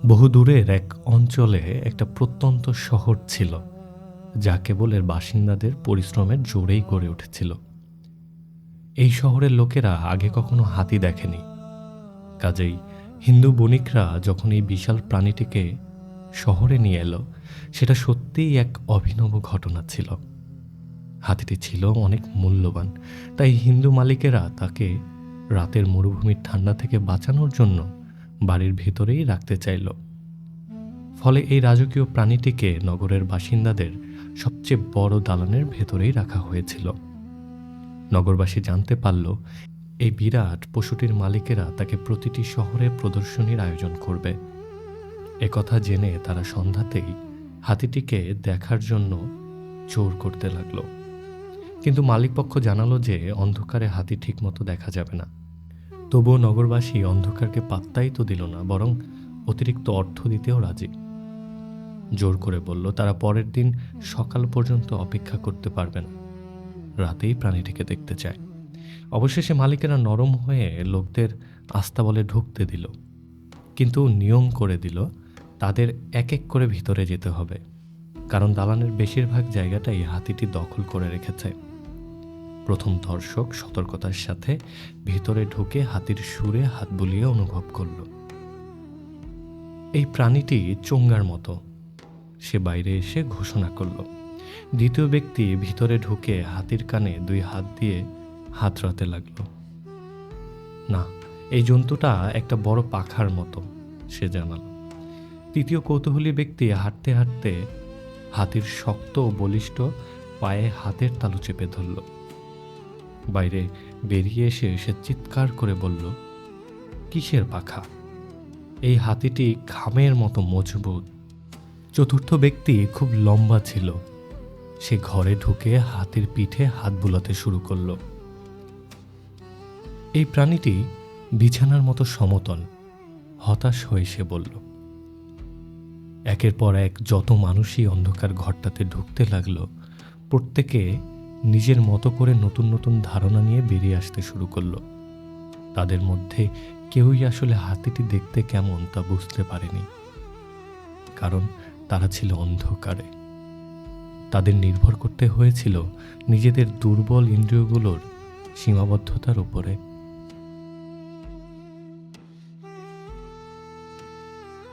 বহু দূরের এক অঞ্চলে একটা প্রত্যন্ত শহর ছিল, যা কেবল এর বাসিন্দাদের পরিশ্রমের জোরেই গড়ে উঠেছিল। এই শহরের লোকেরা আগে কখনো হাতি দেখেনি, কাজেই হিন্দু বণিকরা যখন এই বিশাল প্রাণীটিকে শহরে নিয়ে এলো, সেটা সত্যিই এক অভিনব ঘটনা ছিল। হাতিটি ছিল অনেক মূল্যবান, তাই হিন্দু মালিকেরা তাকে রাতের মরুভূমির ঠান্ডা থেকে বাঁচানোর জন্য বাড়ির ভেতরেই রাখতে চাইল। ফলে এই রাজকীয় প্রাণীটিকে নগরের বাসিন্দাদের সবচেয়ে বড় দালানের ভেতরেই রাখা হয়েছিল। নগরবাসী জানতে পারল এই বিরাট পশুটির মালিকেরা তাকে প্রতিটি শহরে প্রদর্শনীর আয়োজন করবে। একথা জেনে তারা সন্ধ্যাতেই হাতিটিকে দেখার জন্য জোর করতে লাগলো। কিন্তু মালিকপক্ষ জানালো যে অন্ধকারে হাতি ঠিকমতো দেখা যাবে না। তবুও নগরবাসী অন্ধকারকে পাত্তাই তো দিল না, বরং অতিরিক্ত অর্থ দিতেও রাজি। জোর করে বলল তারা পরের দিন সকাল পর্যন্ত অপেক্ষা করতে পারবে না, রাতেই প্রাণীটিকে দেখতে চায়। অবশেষে মালিকেরা নরম হয়ে লোকদের আস্তাবলে ঢুকতে দিল, কিন্তু নিয়ম করে দিল তাদের এক এক করে ভিতরে যেতে হবে, কারণ দালানের বেশিরভাগ জায়গাটাই হাতিটি দখল করে রেখেছে। প্রথম দর্শক সতর্কতার সাথে ভিতরে ঢুকে হাতির সুরে হাত বুলিয়ে অনুভব করল এই প্রাণীটি চোঙ্গার মতো। সে বাইরে এসে ঘোষণা করল। দ্বিতীয় ব্যক্তি ভিতরে ঢুকে হাতির কানে 2 হাত দিয়ে হাতড়াতে লাগল। না, এই জন্তুটা একটা বড় পাখার মতো, সে জানাল। তৃতীয় কৌতূহলী ব্যক্তি হাঁটতে হাঁটতে হাতির শক্ত ও বলিষ্ঠ পায়ে হাতের তালু চেপে ধরল। বাইরে বেরিয়ে এসে সে চিৎকার করে বলল, কিসের পাখা? এই হাতিটি খামের মতো মজবুত। চতুর্থ ব্যক্তি খুব লম্বা ছিল। সে ঘরে ঢুকে হাতির পিঠে হাত বুলাতে শুরু করল। এই প্রাণীটি বিছানার মতো সমতল। হতাশ হয়ে সে বলল। একের পর এক যত মানুষই অন্ধকার ঘরটাতে ঢুকতে লাগলো, প্রত্যেকে নিজের মতো করে নতুন নতুন ধারণা নিয়ে বেরিয়ে আসতে শুরু করলো। তাদের মধ্যে কেউই আসলে হাতিটি দেখতে কেমন তা বুঝতে পারেনি, কারণ তারা ছিল অন্ধকারে। তাদের নির্ভর করতে হয়েছিল নিজেদের দুর্বল ইন্দ্রিয়গুলোর সীমাবদ্ধতার উপরে।